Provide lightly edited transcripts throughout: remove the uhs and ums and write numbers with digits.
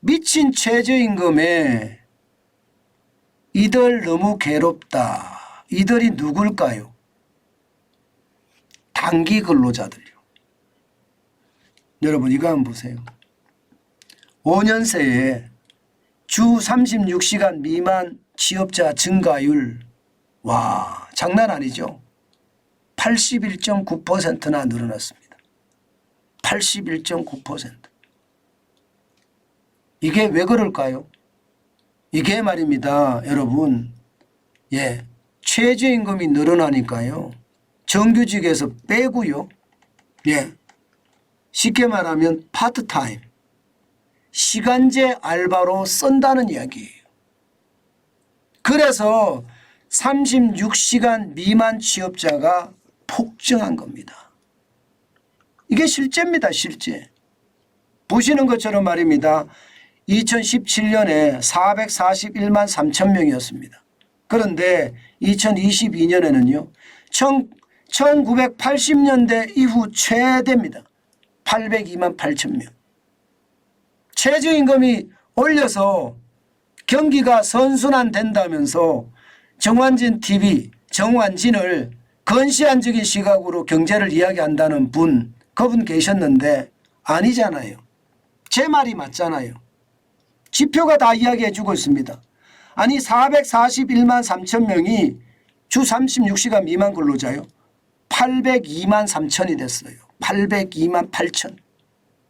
미친 최저임금에 이들 너무 괴롭다. 이들이 누굴까요? 단기 근로자들요. 여러분 이거 한번 보세요. 5년 새에 주 36시간 미만 취업자 증가율, 와 장난 아니죠. 81.9%나 늘어났습니다. 81.9%. 이게 왜 그럴까요? 이게 말입니다. 여러분, 최저임금이 늘어나니까요. 정규직에서 빼고요. 쉽게 말하면 파트타임, 시간제 알바로 쓴다는 이야기예요. 그래서 36시간 미만 취업자가 폭증한 겁니다. 이게 실제입니다. 실제. 보시는 것처럼 말입니다. 2017년에 441만 3천 명이었습니다. 그런데 2022년에는요. 1980년대 이후 최대입니다. 802만 8천 명. 최저임금이 올려서 경기가 선순환된다면서 정환진 TV, 정환진을 건시안적인 시각으로 경제를 이야기한다는 그분 계셨는데 아니잖아요. 제 말이 맞잖아요. 지표가 다 이야기해 주고 있습니다. 아니 441만 3천 명이 주 36시간 미만 근로자요. 802만 3천이 됐어요. 802만 8천.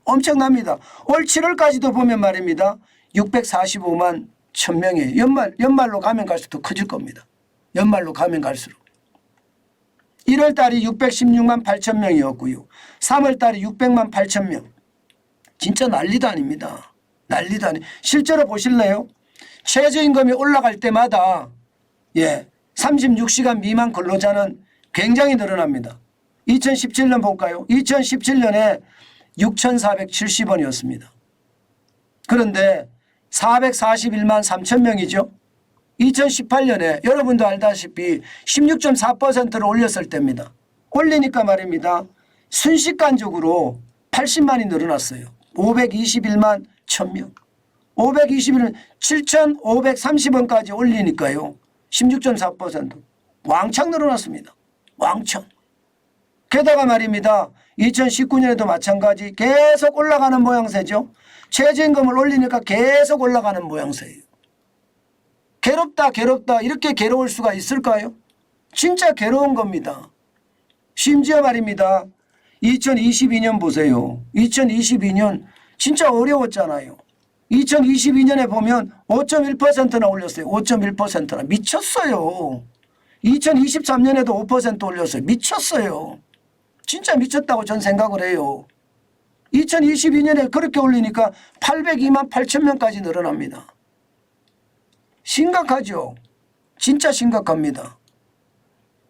엄청납니다. 올 7월까지도 보면 말입니다. 645만 1,000명이에요. 연말로 가면 갈수록 더 커질 겁니다. 연말로 가면 갈수록. 1월 달이 616만 8천 명이었고요. 3월 달이 600만 8천 명. 진짜 난리도 아닙니다. 난리도 아니. 실제로 보실래요? 최저임금이 올라갈 때마다 36시간 미만 근로자는 굉장히 늘어납니다. 2017년 볼까요? 2017년에 6,470원이었습니다. 그런데 441만 3천 명이죠. 2018년에 여러분도 알다시피 16.4%를 올렸을 때입니다. 올리니까 말입니다. 순식간적으로 80만이 늘어났어요. 521만 1,000명. 521은 7,530원까지 올리니까요. 16.4% 왕창 늘어났습니다. 왕창. 게다가 말입니다. 2019년에도 마찬가지 계속 올라가는 모양새죠. 최저임금을 올리니까 계속 올라가는 모양새예요. 괴롭다 괴롭다 이렇게 괴로울 수가 있을까요? 진짜 괴로운 겁니다. 심지어 말입니다. 2022년 보세요. 2022년 진짜 어려웠잖아요. 2022년에 보면 5.1%나 올렸어요. 5.1%나 미쳤어요. 2023년에도 5% 올렸어요. 미쳤어요. 진짜 미쳤다고 전 생각을 해요. 2022년에 그렇게 올리니까 802만 8천 명까지 늘어납니다. 심각하죠. 진짜 심각합니다.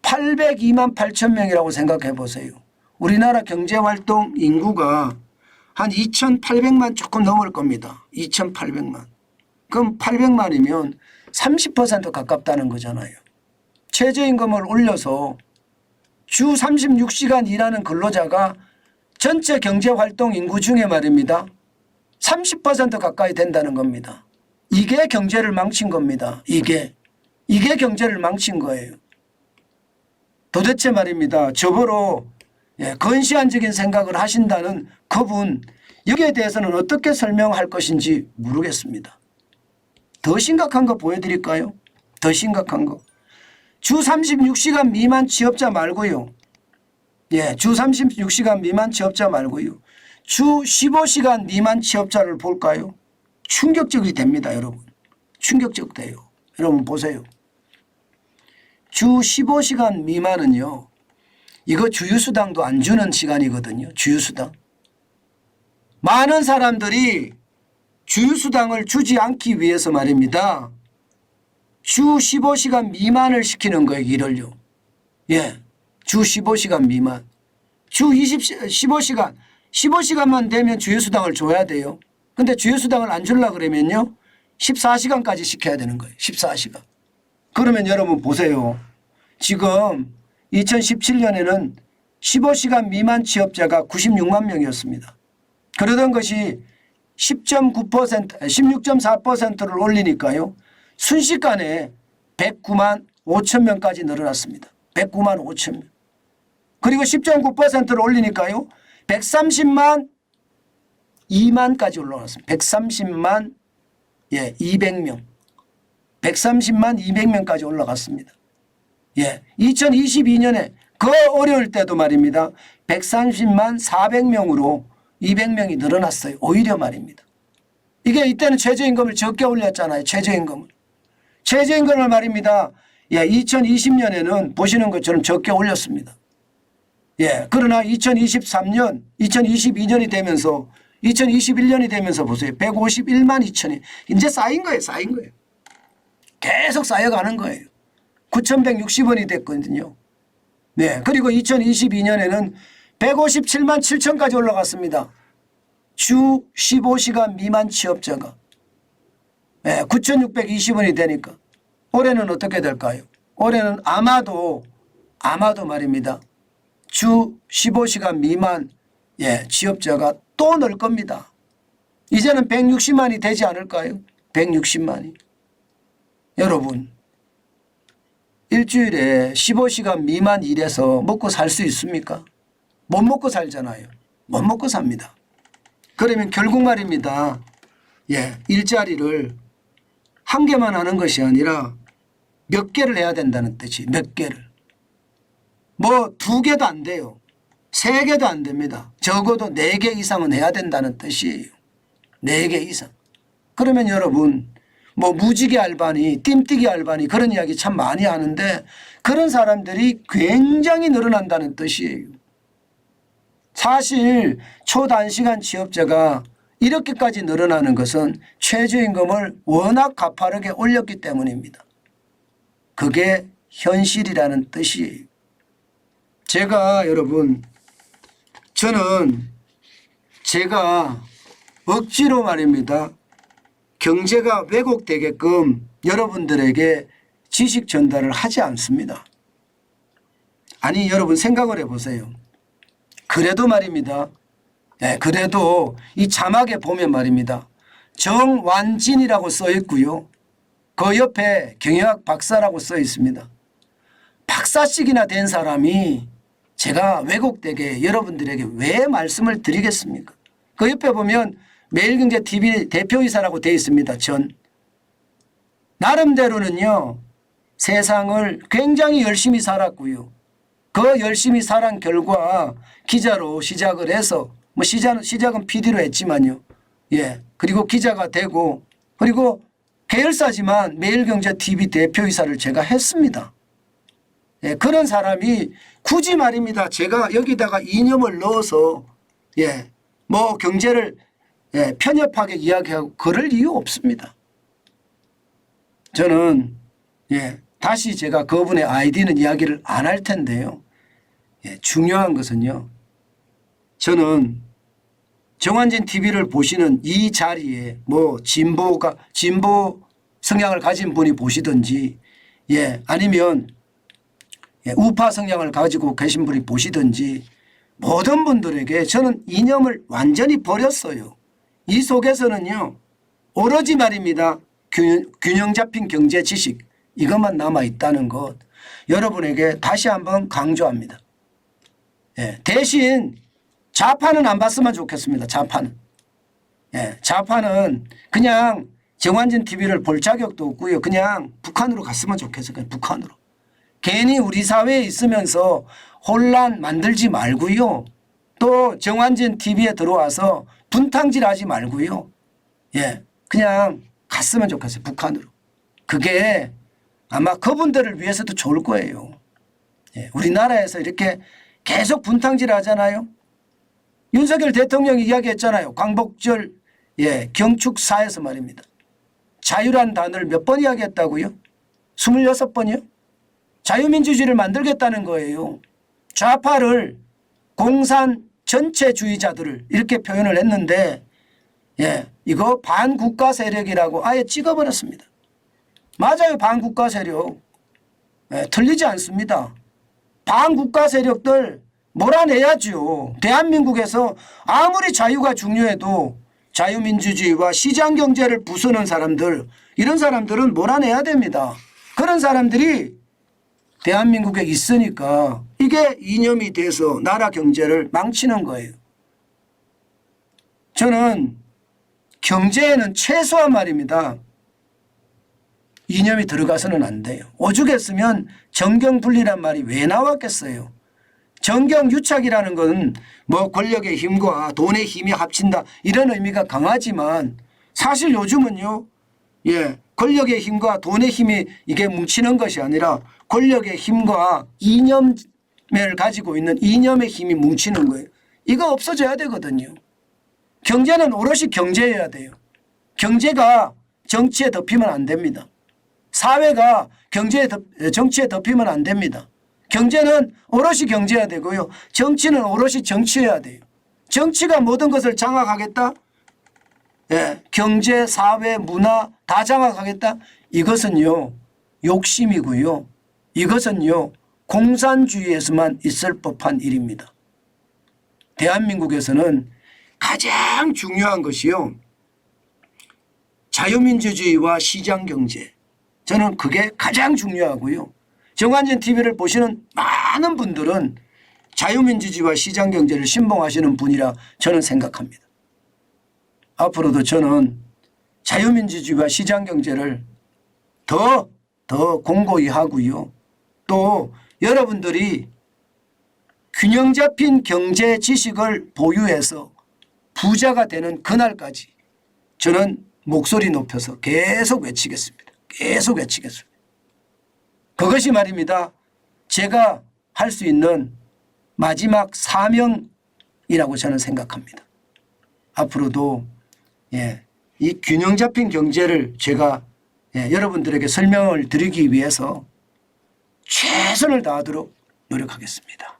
802만 8천 명이라고 생각해 보세요. 우리나라 경제활동 인구가 한 2,800만 조금 넘을 겁니다. 2,800만. 그럼 800만이면 30% 가깝다는 거잖아요. 최저임금을 올려서 주 36시간 일하는 근로자가 전체 경제활동 인구 중에 말입니다. 30% 가까이 된다는 겁니다. 이게 경제를 망친 겁니다. 이게 경제를 망친 거예요. 도대체 말입니다. 저보러 건시안적인 생각을 하신다는 그분 여기에 대해서는 어떻게 설명할 것인지 모르겠습니다. 더 심각한 거 보여드릴까요? 더 심각한 거. 주 36시간 미만 취업자 말고요. 주 36시간 미만 취업자 말고요. 주 15시간 미만 취업자를 볼까요? 충격적이 됩니다. 여러분. 충격적 돼요. 여러분 보세요. 주 15시간 미만은요. 이거 주휴수당도 안 주는 시간이거든요. 주휴수당. 많은 사람들이 주휴수당을 주지 않기 위해서 말입니다. 주 15시간 미만을 시키는 거예요. 일을요. 주 15시간 미만. 주 15시간만 되면 주휴수당을 줘야 돼요. 근데 주휴수당을 안 주려고 그러면요. 14시간까지 시켜야 되는 거예요. 14시간. 그러면 여러분 보세요. 지금 2017년에는 15시간 미만 취업자가 96만 명이었습니다. 그러던 것이 10.9%, 16.4%를 올리니까요. 순식간에 109만 5천 명까지 늘어났습니다. 109만 5천 명. 그리고 10.9%를 올리니까요. 130만 2만까지 올라왔습니다. 130만 200명. 130만 200명까지 올라갔습니다. 2022년에 그 어려울 때도 말입니다. 130만 400명으로 200명이 늘어났어요. 오히려 말입니다. 이게 이때는 최저임금을 적게 올렸잖아요. 최저임금을. 최저임금을 말입니다. 2020년에는 보시는 것처럼 적게 올렸습니다. 그러나 2023년, 2022년이 되면서 2021년이 되면서 보세요. 151만 2천이 이제 쌓인 거예요. 쌓인 거예요. 계속 쌓여가는 거예요. 9,160원이 됐거든요. 그리고 2022년에는 157만 7천까지 올라갔습니다. 주 15시간 미만 취업자가 9,620원이 되니까 올해는 어떻게 될까요? 올해는 아마도 말입니다. 주 15시간 미만 취업자가 또 늘 겁니다. 이제는 160만이 되지 않을까요? 160만이. 여러분 일주일에 15시간 미만 일해서 먹고 살 수 있습니까? 못 먹고 살잖아요. 못 먹고 삽니다. 그러면 결국 말입니다. 일자리를 한 개만 하는 것이 아니라 몇 개를 해야 된다는 뜻이 몇 개를. 뭐 2개도 안 돼요. 3개도 안 됩니다. 적어도 4개 이상은 해야 된다는 뜻이에요. 4개 이상. 그러면 여러분 뭐 무지개 알바니 뜀뛰기 알바니 그런 이야기 참 많이 하는데 그런 사람들이 굉장히 늘어난다는 뜻이에요. 사실 초단시간 취업자가 이렇게까지 늘어나는 것은 최저임금을 워낙 가파르게 올렸기 때문입니다. 그게 현실이라는 뜻이에요. 제가 여러분 제가 억지로 말입니다. 경제가 왜곡되게끔 여러분들에게 지식 전달을 하지 않습니다. 아니 여러분 생각을 해보세요. 그래도 말입니다. 그래도 이 자막에 보면 말입니다. 정완진이라고 써 있고요. 그 옆에 경영학 박사라고 써 있습니다. 박사씩이나 된 사람이 제가 왜곡되게 여러분들에게 왜 말씀을 드리겠습니까? 그 옆에 보면 매일경제TV 대표이사라고 되어 있습니다. 나름대로는요. 세상을 굉장히 열심히 살았고요. 그 열심히 살한 결과 기자로 시작을 해서 뭐 시작은 PD로 했지만요. 그리고 기자가 되고 그리고 계열사지만 매일경제TV 대표이사를 제가 했습니다. 그런 사람이 굳이 말입니다. 제가 여기다가 이념을 넣어서 뭐 경제를 편협하게 이야기하고 그럴 이유 없습니다. 저는 다시 제가 그분의 아이디는 이야기를 안 할 텐데요. 중요한 것은요. 저는 정환진 TV를 보시는 이 자리에 뭐 진보 성향을 가진 분이 보시든지 아니면 우파 성향을 가지고 계신 분이 보시든지 모든 분들에게 저는 이념을 완전히 버렸어요. 이 속에서는요. 오로지 말입니다. 균형 잡힌 경제 지식 이것만 남아있다는 것 여러분에게 다시 한번 강조합니다. 대신 좌파는 안 봤으면 좋겠습니다. 좌파는. 좌파는 그냥 정환진 TV를 볼 자격도 없고요. 그냥 북한으로 갔으면 좋겠어요. 그냥 북한으로. 괜히 우리 사회에 있으면서 혼란 만들지 말고요. 또 정환진 TV에 들어와서 분탕질하지 말고요. 그냥 갔으면 좋겠어요. 북한으로. 그게 아마 그분들을 위해서도 좋을 거예요. 우리나라에서 이렇게 계속 분탕질 하잖아요. 윤석열 대통령이 이야기했잖아요. 광복절 경축사에서 말입니다. 자유란 단어를 몇 번 이야기했다고요? 26번이요? 자유민주주의를 만들겠다는 거예요. 좌파를 공산 전체주의자들을 이렇게 표현을 했는데 이거 반국가 세력이라고 아예 찍어버렸습니다. 맞아요. 반국가 세력. 틀리지 않습니다. 반국가 세력들 몰아내야죠. 대한민국에서 아무리 자유가 중요해도 자유민주주의와 시장경제를 부수는 사람들, 이런 사람들은 몰아내야 됩니다. 그런 사람들이 대한민국에 있으니까 이게 이념이 돼서 나라 경제를 망치는 거예요. 저는 경제에는 최소한 말입니다. 이념이 들어가서는 안 돼요. 오죽했으면 정경분리란 말이 왜 나왔겠어요. 정경유착이라는 건 뭐 권력의 힘과 돈의 힘이 합친다 이런 의미가 강하지만 사실 요즘은요. 권력의 힘과 돈의 힘이 이게 뭉치는 것이 아니라 권력의 힘과 이념을 가지고 있는 이념의 힘이 뭉치는 거예요. 이거 없어져야 되거든요. 경제는 오롯이 경제여야 돼요. 경제가 정치에 덮이면 안 됩니다. 사회가 정치에 덮이면 안 됩니다. 경제는 오롯이 경제여야 되고요. 정치는 오롯이 정치여야 돼요. 정치가 모든 것을 장악하겠다? 경제, 사회, 문화 다 장악하겠다? 이것은요. 욕심이고요. 이것은요. 공산주의에서만 있을 법한 일입니다. 대한민국에서는 가장 중요한 것이요. 자유민주주의와 시장경제. 저는 그게 가장 중요하고요. 정관진 TV를 보시는 많은 분들은 자유민주주의와 시장경제를 신봉하시는 분이라 저는 생각합니다. 앞으로도 저는 자유민주주의와 시장경제를 더 공고히 하고요. 또 여러분들이 균형 잡힌 경제 지식을 보유해서 부자가 되는 그날까지 저는 목소리 높여서 계속 외치겠습니다. 계속 외치겠습니다. 그것이 말입니다. 제가 할 수 있는 마지막 사명이라고 저는 생각합니다. 앞으로도 이 균형 잡힌 경제를 제가 여러분들에게 설명을 드리기 위해서 최선을 다하도록 노력하겠습니다.